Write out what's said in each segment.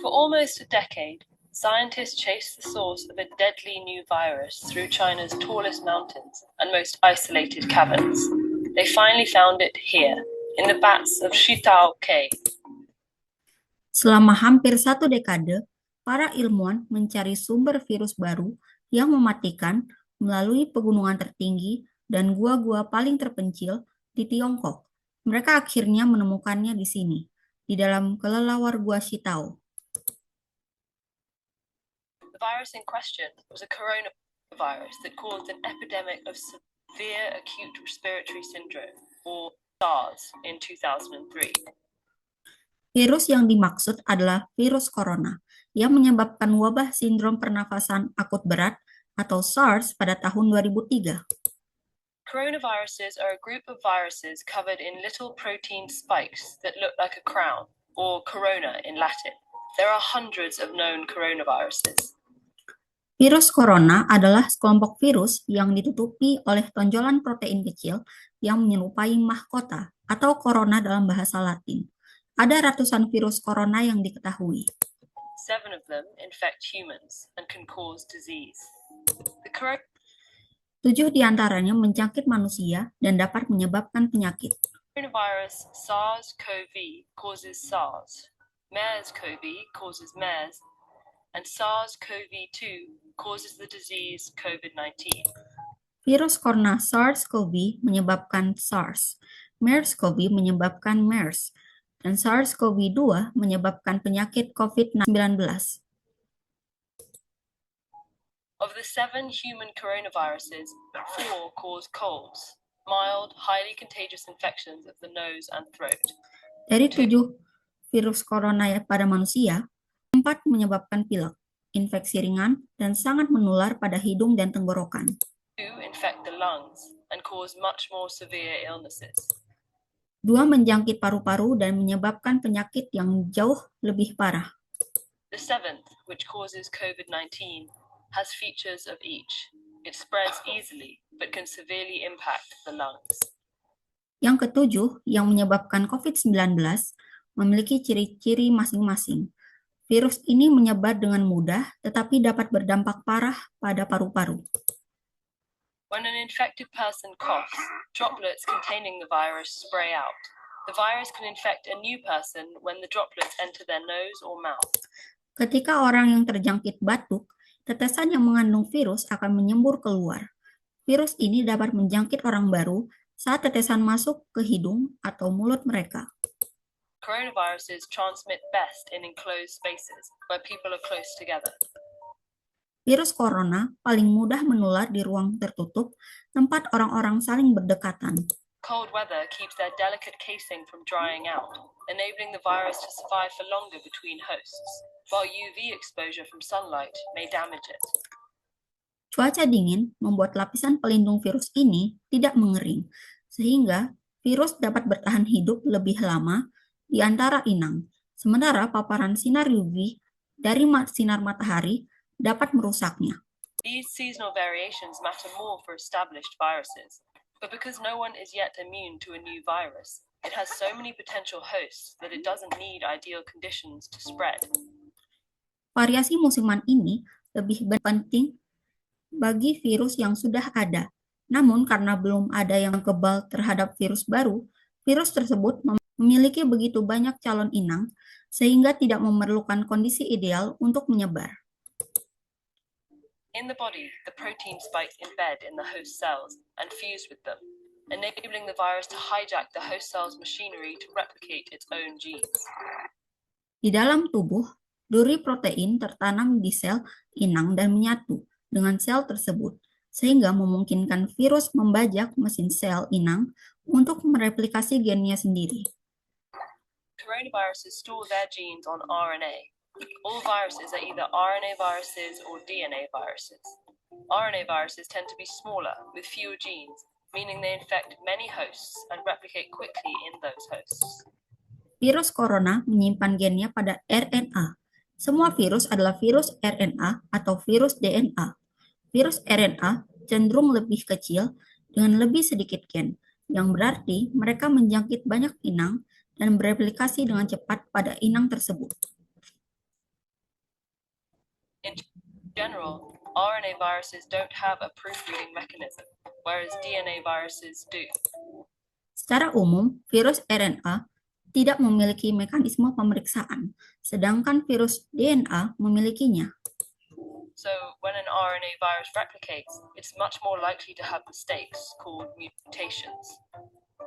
For almost a decade, scientists chased the source of a deadly new virus through China's tallest mountains and most isolated caverns. They finally found it here, in the bats of Shitao Cave. Selama hampir 1 dekade, para ilmuwan mencari sumber virus baru yang mematikan melalui pegunungan tertinggi dan gua-gua paling terpencil di Tiongkok. Mereka akhirnya menemukannya di sini, di dalam kelelawar Gua Shitao. The virus in question was a coronavirus that caused an epidemic of severe acute respiratory syndrome, or SARS, in 2003. Virus yang dimaksud adalah virus corona, yang menyebabkan wabah sindrom pernafasan akut berat atau SARS pada tahun 2003. Coronaviruses are a group of viruses covered in little protein spikes that look like a crown, or corona in Latin. There are hundreds of known coronaviruses. Virus corona adalah sekelompok virus yang ditutupi oleh tonjolan protein kecil yang menyerupai mahkota atau corona dalam bahasa Latin. Ada ratusan virus corona yang diketahui. 7 of them infect humans and can cause disease. 7 diantaranya menjangkit manusia dan dapat menyebabkan penyakit. Coronavirus SARS-CoV causes SARS, MERS-CoV causes MERS, and SARS-CoV-2 causes the disease COVID-19. Virus corona SARS-CoV menyebabkan SARS, MERS-CoV menyebabkan MERS, dan SARS-CoV-2 menyebabkan penyakit COVID-19. Of the 7 human coronaviruses, 4 cause colds, mild, highly contagious infections of the nose and throat. Dari 7 virus corona pada manusia, 4 menyebabkan pilek, infeksi ringan, dan sangat menular pada hidung dan tenggorokan. 2 infect the lungs and cause much more severe illnesses. 2 menjangkit paru-paru dan menyebabkan penyakit yang jauh lebih parah. The 7th, which causes COVID-19, has features of each. It spreads easily, but can severely impact the lungs. Yang ketujuh, yang menyebabkan COVID-19, memiliki ciri-ciri masing-masing. Virus ini menyebar dengan mudah, tetapi dapat berdampak parah pada paru-paru. When an infected person coughs, droplets containing the virus spray out. The virus can infect a new person when the droplets enter their nose or mouth. Ketika orang yang terjangkit batuk, tetesan yang mengandung virus akan menyembur keluar. Virus ini dapat menjangkit orang baru saat tetesan masuk ke hidung atau mulut mereka. Coronaviruses transmit best in enclosed spaces where people are close together. Virus corona paling mudah menular di ruang tertutup, tempat orang-orang saling berdekatan. Cold weather keeps their delicate casing from drying out, enabling the virus to survive for longer between hosts, while UV exposure from sunlight may damage it. Cuaca dingin membuat lapisan pelindung virus ini tidak mengering, sehingga virus dapat bertahan hidup lebih lama di antara inang, sementara paparan sinar UV dari sinar matahari dapat merusaknya. These seasonal variations matter more for established viruses, but because no one is yet immune to a new virus, it has so many potential hosts that it doesn't need ideal conditions to spread. Variasi musiman ini lebih penting bagi virus yang sudah ada. Namun karena belum ada yang kebal terhadap virus baru, virus tersebut memiliki begitu banyak calon inang sehingga tidak memerlukan kondisi ideal untuk menyebar. In the body, the protein spikes embed in the host cells and fuse with them, enabling the virus to hijack the host cell's machinery to replicate its own genes. Di dalam tubuh, duri protein tertanam di sel inang dan menyatu dengan sel tersebut, sehingga memungkinkan virus membajak mesin sel inang untuk mereplikasi gennya sendiri. Coronaviruses store their genes on RNA. All viruses are either RNA viruses or DNA viruses. RNA viruses tend to be smaller, with fewer genes, meaning they infect many hosts and replicate quickly in those hosts. Virus corona menyimpan gennya pada RNA. Semua virus adalah virus RNA atau virus DNA. Virus RNA cenderung lebih kecil dengan lebih sedikit gen, yang berarti mereka menjangkit banyak inang dan bereplikasi dengan cepat pada inang tersebut. In general, RNA viruses don't have a proofreading mechanism, whereas DNA viruses do. Secara umum, virus RNA tidak memiliki mekanisme pemeriksaan, sedangkan virus DNA memilikinya. So when an RNA virus replicates, it's much more likely to have mistakes called mutations.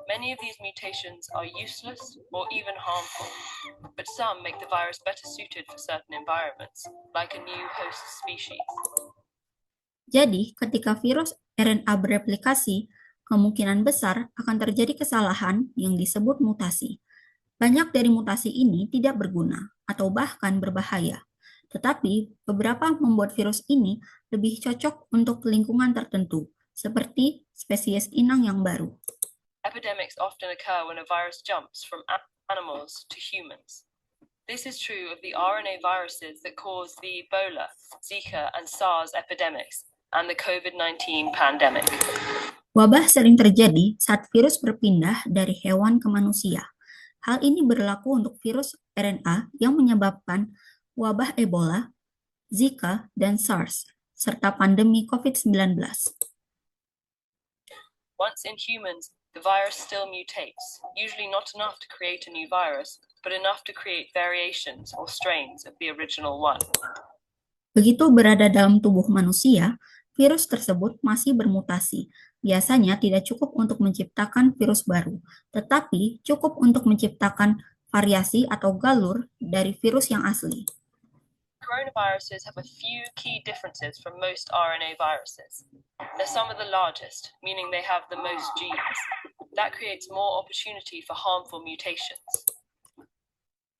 Many of these mutations are useless or even harmful, but some make the virus better suited for certain environments, like a new host species. Jadi, ketika virus RNA bereplikasi, kemungkinan besar akan terjadi kesalahan yang disebut mutasi. Banyak dari mutasi ini tidak berguna atau bahkan berbahaya, tetapi beberapa membuat virus ini lebih cocok untuk lingkungan tertentu, seperti spesies inang yang baru. Epidemics often occur when a virus jumps from animals to humans. This is true of the RNA viruses that cause the Ebola, Zika, and SARS epidemics, and the COVID-19 pandemic. Wabah sering terjadi saat virus berpindah dari hewan ke manusia. Hal ini berlaku untuk virus RNA yang menyebabkan wabah Ebola, Zika, dan SARS, serta pandemi COVID-19. Once in humans, the virus still mutates, usually not enough to create a new virus, but enough to create variations or strains of the original one. Begitu berada dalam tubuh manusia, virus tersebut masih bermutasi. Biasanya tidak cukup untuk menciptakan virus baru, tetapi cukup untuk menciptakan variasi atau galur dari virus yang asli. Coronaviruses have a few key differences from most RNA viruses. They're some of the largest, meaning they have the most genes. That creates more opportunity for harmful mutations.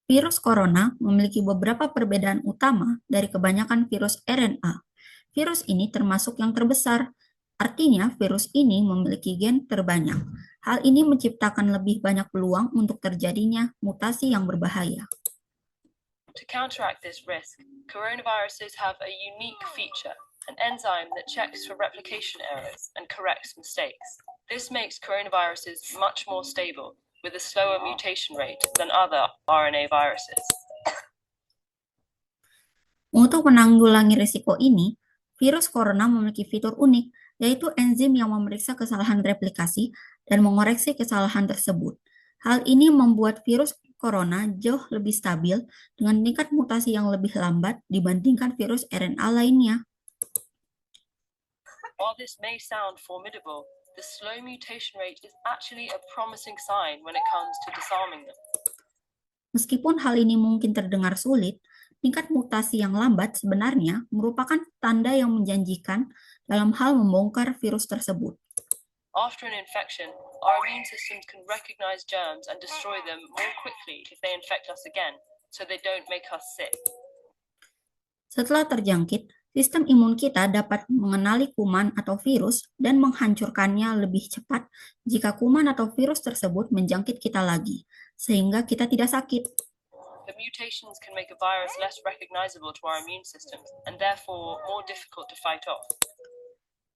Virus corona memiliki beberapa perbedaan utama dari kebanyakan virus RNA. Virus ini termasuk yang terbesar. Artinya, virus ini memiliki gen terbanyak. Hal ini menciptakan lebih banyak peluang untuk terjadinya mutasi yang berbahaya. To counteract this risk, coronaviruses have a unique feature, an enzyme that checks for replication errors and corrects mistakes. This makes coronaviruses much more stable, with a slower mutation rate than other RNA viruses. Untuk menanggulangi risiko ini, virus corona memiliki fitur unik, yaitu enzim yang memeriksa kesalahan replikasi dan mengoreksi kesalahan tersebut. Hal ini membuat virus corona jauh lebih stabil dengan tingkat mutasi yang lebih lambat dibandingkan virus RNA lainnya. While this may sound formidable, the slow mutation rate is actually a promising sign when it comes to disarming them. Meskipun hal ini mungkin terdengar sulit, tingkat mutasi yang lambat sebenarnya merupakan tanda yang menjanjikan dalam hal membongkar virus tersebut. After an infection, our immune systems can recognize germs and destroy them more quickly if they infect us again, so they don't make us sick. Setelah terjangkit, sistem imun kita dapat mengenali kuman atau virus dan menghancurkannya lebih cepat jika kuman atau virus tersebut menjangkit kita lagi, sehingga kita tidak sakit. The mutations can make a virus less recognizable to our immune systems and therefore more difficult to fight off.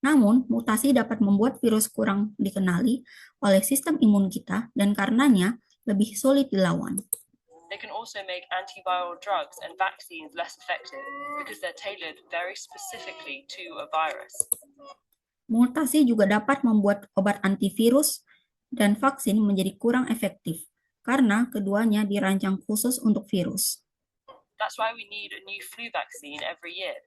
Namun, mutasi dapat membuat virus kurang dikenali oleh sistem imun kita dan karenanya lebih sulit dilawan. They can also make antiviral drugs and vaccines less effective because they're tailored very specifically to a virus. Mutasi juga dapat membuat obat antivirus dan vaksin menjadi kurang efektif karena keduanya dirancang khusus untuk virus. That's why we need a new flu vaccine every year.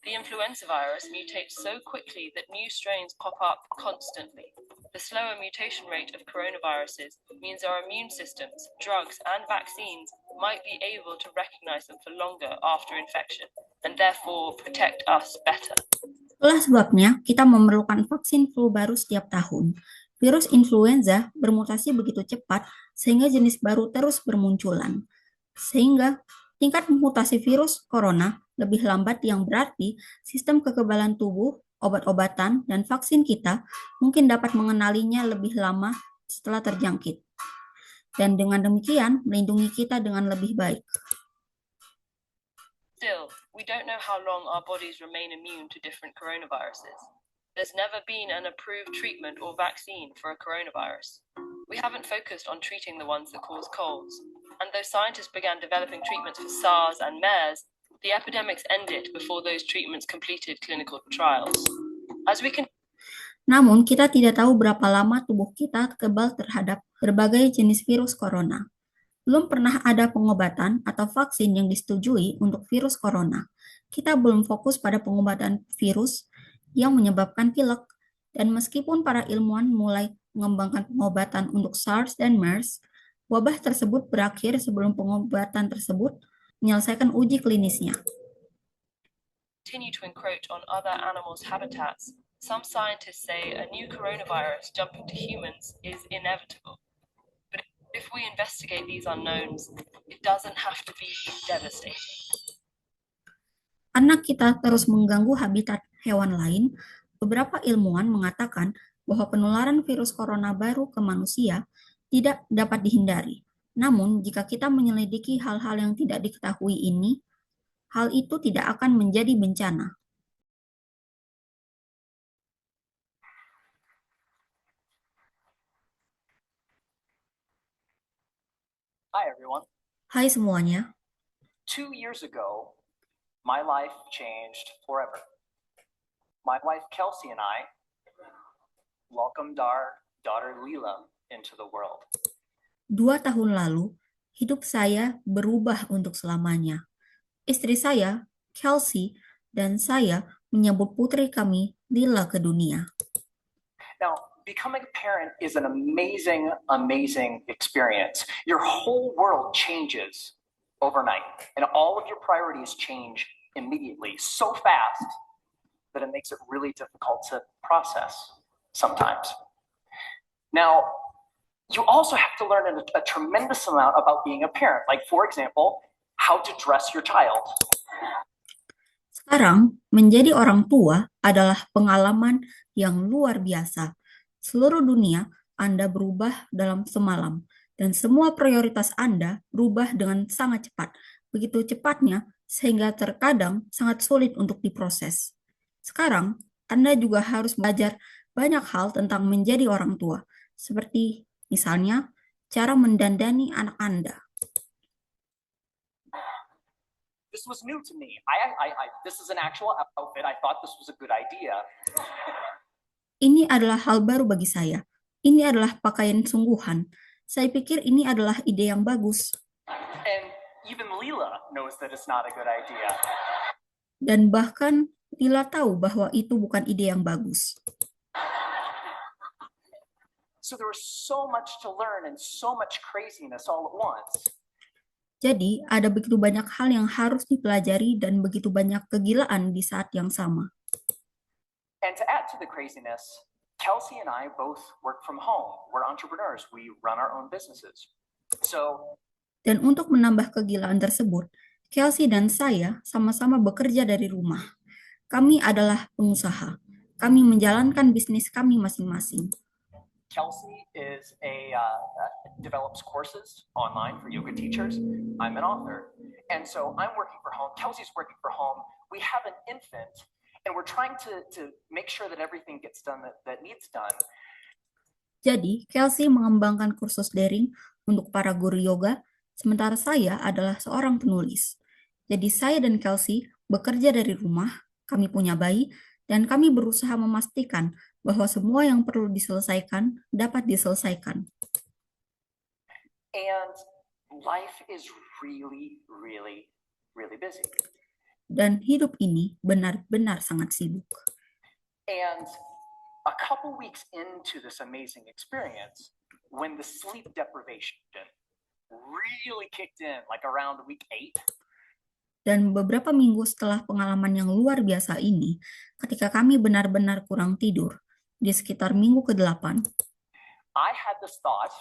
The influenza virus mutates so quickly that new strains pop up constantly. The slower mutation rate of coronaviruses means our immune systems, drugs, and vaccines might be able to recognize them for longer after infection, and therefore protect us better. Itulah sebabnya kita memerlukan vaksin flu baru setiap tahun. Virus influenza bermutasi begitu cepat sehingga jenis baru terus bermunculan. Sehingga tingkat mutasi virus corona lebih lambat yang berarti sistem kekebalan tubuh, obat-obatan, dan vaksin kita mungkin dapat mengenalinya lebih lama setelah terjangkit. Dan dengan demikian melindungi kita dengan lebih baik. Still, we don't know how long our bodies remain immune to different coronaviruses. There's never been an approved treatment or vaccine for a coronavirus. We haven't focused on treating the ones that cause colds. And though scientists began developing treatments for SARS and MERS, the epidemics ended before those treatments completed clinical trials. As we can Namun, kita tidak tahu berapa lama tubuh kita kebal terhadap berbagai jenis virus corona. Belum pernah ada pengobatan atau vaksin yang disetujui untuk virus corona. Kita belum fokus pada pengobatan virus yang menyebabkan pilek, dan meskipun para ilmuwan mulai mengembangkan pengobatan untuk SARS dan MERS, wabah tersebut berakhir sebelum pengobatan tersebut menyelesaikan uji klinisnya. Continue to encroach on other animals' habitats. Some scientists say a new coronavirus jumping to humans is inevitable. But if we investigate these unknowns, it doesn't have to be devastating. Karena kita terus mengganggu habitat hewan lain, beberapa ilmuwan mengatakan bahwa penularan virus corona baru ke manusia tidak dapat dihindari. Namun, jika kita menyelidiki hal-hal yang tidak diketahui ini, hal itu tidak akan menjadi bencana. Hi, everyone. Hai semuanya, 2 years ago, my life changed forever. My wife Kelsey and I welcomed our daughter Lila into the world. 2 tahun lalu, hidup saya berubah untuk selamanya. Istri saya, Kelsey, dan saya menyambut putri kami, Lila, ke dunia. Now, becoming a parent is an amazing, amazing experience. Your whole world changes overnight, and all of your priorities change immediately, so fast that it makes it really difficult to process sometimes. Now, you also have to learn a tremendous amount about being a parent, like, for example, how to dress your child. Sekarang, menjadi orang tua adalah pengalaman yang luar biasa. Seluruh dunia Anda berubah dalam semalam, dan semua prioritas Anda berubah dengan sangat cepat. Begitu cepatnya, sehingga terkadang sangat sulit untuk diproses. Sekarang, Anda juga harus belajar banyak hal tentang menjadi orang tua, seperti misalnya cara mendandani anak Anda. This was new to me. This is an actual outfit. I thought this was a good idea. Ini adalah hal baru bagi saya. Ini adalah pakaian sungguhan. Saya pikir ini adalah ide yang bagus. And even Lila knows that it's not a good idea. Dan bahkan Lila tahu bahwa itu bukan ide yang bagus. So there was so much to learn and so much craziness all at once. Jadi, ada begitu banyak hal yang harus dipelajari dan begitu banyak kegilaan di saat yang sama. And to add to the craziness, Kelsey and I both work from home. We're entrepreneurs. We run our own businesses. Dan untuk menambah kegilaan tersebut, Kelsey dan saya sama-sama bekerja dari rumah. Kami adalah pengusaha. Kami menjalankan bisnis kami masing-masing. Kelsey is develops courses online for yoga teachers. I'm an author. And so I'm working from home. Kelsey's working from home. We have an infant. And we're trying to make sure that everything gets done that needs done. Jadi, Kelsey mengembangkan kursus daring untuk para guru yoga, sementara saya adalah seorang penulis. Jadi, saya dan Kelsey bekerja dari rumah, kami punya bayi, dan kami berusaha memastikan bahwa semua yang perlu diselesaikan dapat diselesaikan. And life is really, really, really busy. Dan hidup ini benar-benar sangat sibuk. And a couple weeks into this amazing experience, when the sleep deprivation really kicked in, like around week 8. Dan beberapa minggu setelah pengalaman yang luar biasa ini, ketika kami benar-benar kurang tidur, di sekitar minggu ke-8, I had this thought,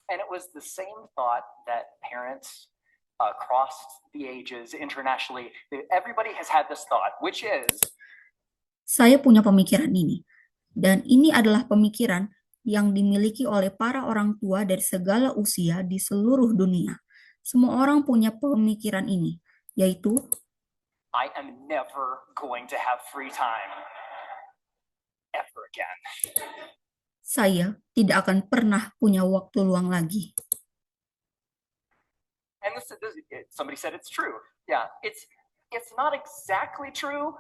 and it was the same thought that parents across the ages internationally, everybody has had this thought, which is, saya punya pemikiran ini, dan ini adalah pemikiran yang dimiliki oleh para orang tua dari segala usia di seluruh dunia. Semua orang punya pemikiran ini, yaitu, I am never going to have free time. ever again. Saya tidak akan pernah punya waktu luang lagi. And somebody said it's true. Yeah, it's not exactly true,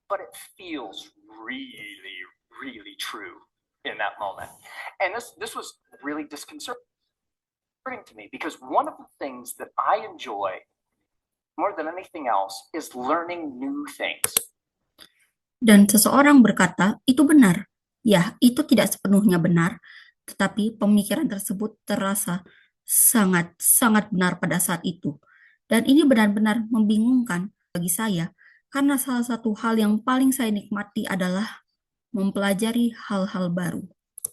but it feels really, really true in that moment. And this was really disconcerting to me, because one of the things that I enjoy more than anything else is learning new things. Dan seseorang berkata, itu benar. Ya, itu tidak sepenuhnya benar, tetapi pemikiran tersebut terasa sangat-sangat benar pada saat itu. Dan ini benar-benar membingungkan bagi saya, karena salah satu hal yang paling saya nikmati adalah mempelajari hal-hal baru.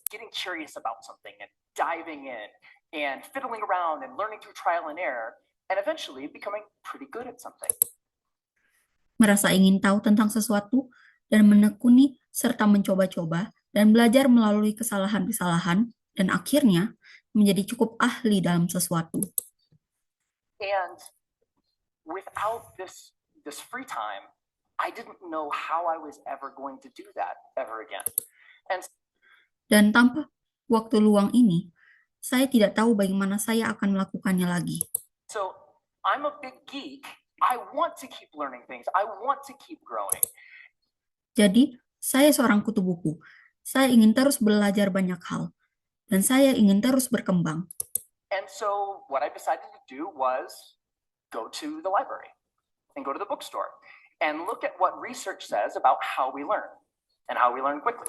Getting curious about something and diving in and fiddling around and learning through trial and error and eventually becoming pretty good at something. Merasa ingin tahu tentang sesuatu dan menekuni serta mencoba-coba dan belajar melalui kesalahan-kesalahan dan akhirnya menjadi cukup ahli dalam sesuatu. And without this free time, I didn't know how I was ever going to do that ever again. Dan tanpa waktu luang ini, saya tidak tahu bagaimana saya akan melakukannya lagi. So, I'm a big geek. I want to keep learning things. I want to keep growing. Jadi, saya seorang kutu buku. Saya ingin terus belajar banyak hal. Dan saya ingin terus berkembang. And so, what I decided to do was go to the library and go to the bookstore and look at what research says about how we learn and how we learn quickly.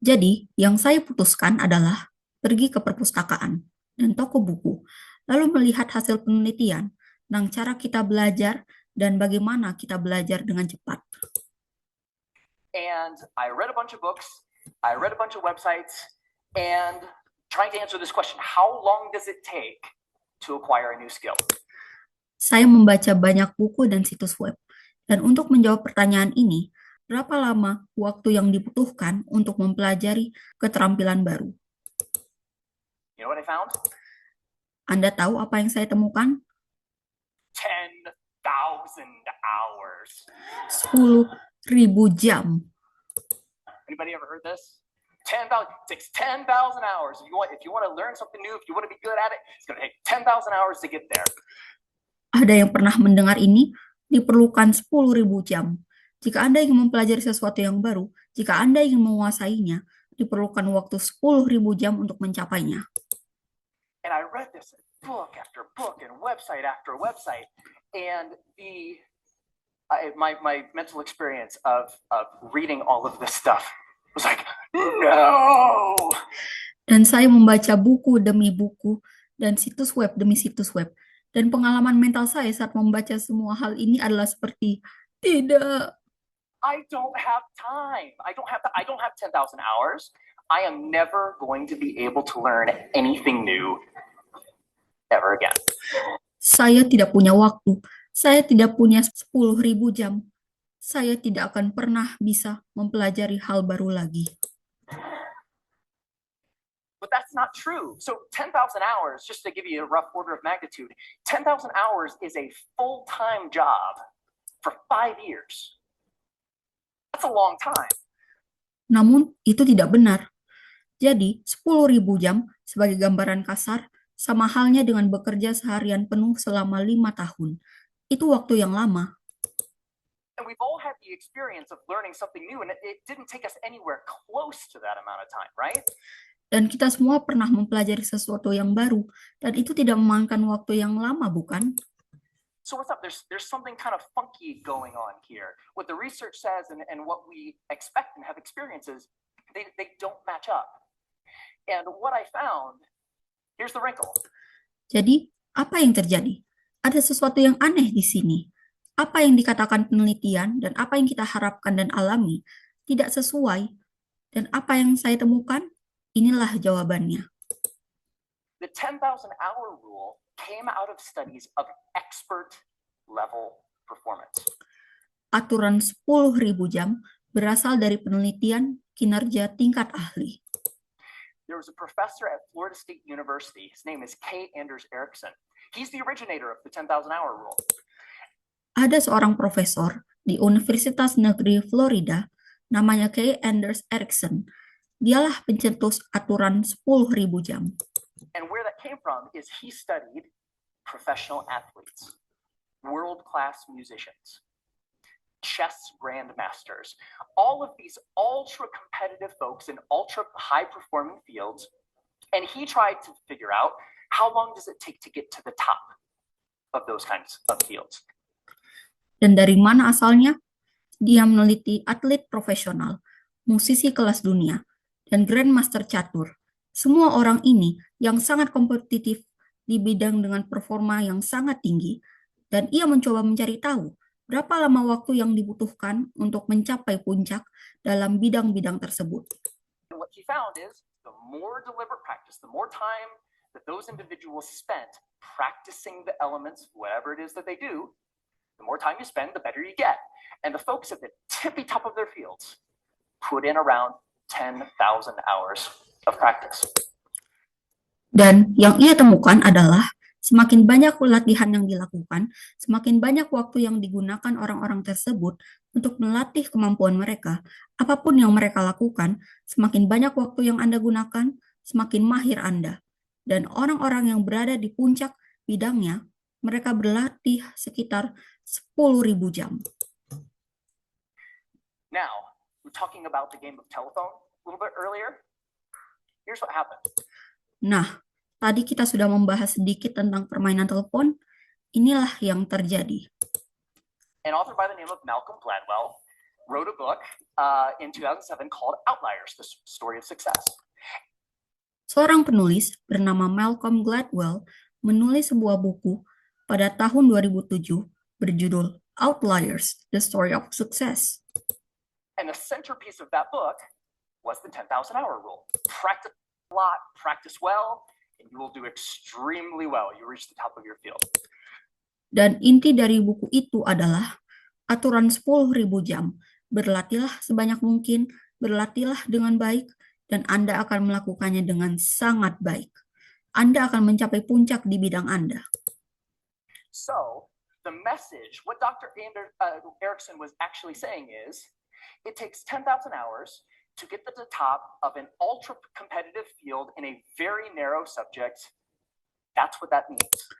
Jadi, yang saya putuskan adalah pergi ke perpustakaan dan toko buku, lalu melihat hasil penelitian tentang cara kita belajar dan bagaimana kita belajar dengan cepat. And I read a bunch of books, I read a bunch of websites, and trying to answer this question, how long does it take to acquire a new skill? Saya membaca banyak buku dan situs web, dan untuk menjawab pertanyaan ini, berapa lama waktu yang dibutuhkan untuk mempelajari keterampilan baru? You know what I found? Anda tahu apa yang saya temukan? 10,000 hours. 10.000 jam. Anybody ever heard this? 10,000. It takes 10,000 hours. If you want to learn something new, if you want to be good at it, it's going to take 10,000 hours to get there. Ada yang pernah mendengar ini? Diperlukan 10.000 jam. Jika Anda ingin mempelajari sesuatu yang baru, jika Anda ingin menguasainya, diperlukan waktu 10.000 jam untuk mencapainya. And I read this book after book and website after website, and my mental experience of reading all of this stuff was like, no. Dan saya membaca buku demi buku dan situs web demi situs web. Dan pengalaman mental saya saat membaca semua hal ini adalah seperti, tidak. I don't have time. I don't have 10,000 hours. I am never going to be able to learn anything new ever again. Saya tidak punya waktu. Saya tidak punya 10.000 jam. Saya tidak akan pernah bisa mempelajari hal baru lagi. But that's not true. So 10,000 hours, just to give you a rough order of magnitude, 10,000 hours is a full-time job for 5 years. That's a long time. Namun, itu tidak benar. Jadi, 10.000 jam sebagai gambaran kasar sama halnya dengan bekerja seharian penuh selama 5 tahun. Itu waktu yang lama. And we've all had the experience of learning something new, and it didn't take us anywhere close to that amount of time, right? Dan kita semua pernah mempelajari sesuatu yang baru, dan itu tidak memakan waktu yang lama, bukan? So what's up? There's something kind of funky going on here. What the research says and what we expect and have experiences, they don't match up. And what I found, here's the wrinkle. Jadi, apa yang terjadi? Ada sesuatu yang aneh di sini. Apa yang dikatakan penelitian dan apa yang kita harapkan dan alami tidak sesuai. Dan apa yang saya temukan, inilah jawabannya. The 10,000 hour rule came out of studies of expert level performance. Aturan 10.000 jam berasal dari penelitian kinerja tingkat ahli. There was a professor at Florida State University. His name is K. Anders Ericsson. He's the originator of the 10,000 hour rule. Ada seorang profesor di Universitas Negeri Florida, Namanya Kay Anders Ericsson. Dialah pencetus aturan 10.000 jam. And where that came from is he studied professional athletes, world-class musicians, chess grandmasters, all of these ultra-competitive folks in ultra-high-performing fields, and he tried to figure out how long does it take to get to the top of those kinds of fields. Dan dari mana asalnya? Dia meneliti atlet profesional, musisi kelas dunia, dan grandmaster catur. Semua orang ini yang sangat kompetitif di bidang dengan performa yang sangat tinggi, dan ia mencoba mencari tahu berapa lama waktu yang dibutuhkan untuk mencapai puncak dalam bidang-bidang tersebut. And what he found is the more deliberate practice, the more time that those individuals spent practicing the elements, whatever it is that they do, the more time you spend, the better you get. And the folks at the tippy top of their fields put in around 10,000 hours of practice. Dan yang ia temukan adalah semakin banyak latihan yang dilakukan, semakin banyak waktu yang digunakan orang-orang tersebut untuk melatih kemampuan mereka. Apapun yang mereka lakukan, semakin banyak waktu yang Anda gunakan, semakin mahir Anda. Dan orang-orang yang berada di puncak bidangnya, mereka berlatih sekitar 10.000 jam. Now, we're talking about the game of telephone a little bit earlier. Here's what happened. Nah, tadi kita sudah membahas sedikit tentang permainan telepon. Inilah yang terjadi. An author by the name of Malcolm Gladwell wrote a book in 2007 called Outliers, The Story of Success. Seorang penulis bernama Malcolm Gladwell menulis sebuah buku pada tahun 2007 berjudul Outliers, The Story of Success. And the centerpiece of that book was the 10,000 hour rule. Practice a lot, practice well, and you will do extremely well. You reach the top of your field. Dan inti dari buku itu adalah aturan 10.000 jam. Berlatihlah sebanyak mungkin, berlatihlah dengan baik, dan Anda akan melakukannya dengan sangat baik. Anda akan mencapai puncak di bidang Anda. So, the message, what Dr. Ericsson was actually saying is, it takes 10,000 hours to get to the top of an ultra-competitive field in a very narrow subject. That's what that means.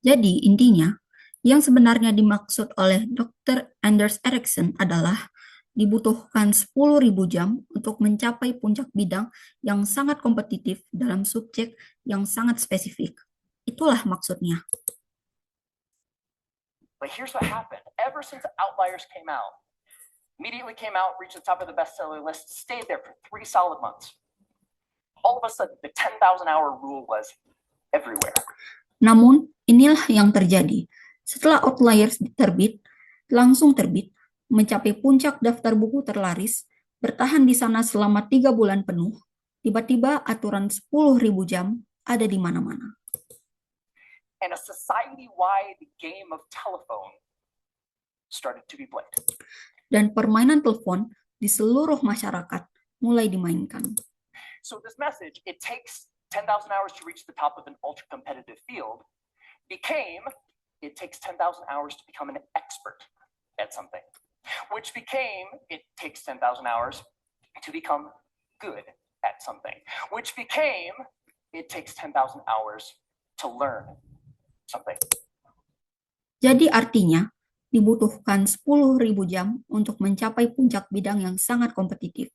Jadi, intinya, yang sebenarnya dimaksud oleh Dr. Anders Ericsson adalah dibutuhkan 10.000 jam untuk mencapai puncak bidang yang sangat kompetitif dalam subjek yang sangat spesifik. Itulah maksudnya. But here's what happened. Ever since Outliers came out, immediately came out, reached the top of the bestseller list, stayed there for 3 solid months. All of a sudden, the 10,000 hour rule was everywhere. Namun, inilah yang terjadi. Setelah Outliers terbit, langsung terbit, mencapai puncak daftar buku terlaris, bertahan di sana selama 3 bulan penuh, tiba-tiba aturan 10.000 jam ada di mana-mana. And a society-wide game of telephone started to be played. Dan permainan telepon di seluruh masyarakat mulai dimainkan. So this message, it takes 10,000 hours to reach the top of an ultra-competitive field, became, it takes 10,000 hours to become an expert at something, which became, it takes 10,000 hours to become good at something, which became, it takes 10,000 hours to learn something. Jadi artinya, dibutuhkan 10.000 jam untuk mencapai puncak bidang yang sangat kompetitif.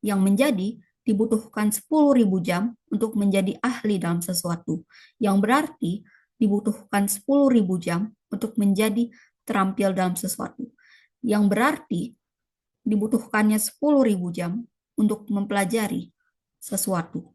Yang menjadi, dibutuhkan 10.000 jam untuk menjadi ahli dalam sesuatu. Yang berarti, dibutuhkan 10.000 jam untuk menjadi terampil dalam sesuatu. Yang berarti, dibutuhkannya 10.000 jam untuk mempelajari sesuatu.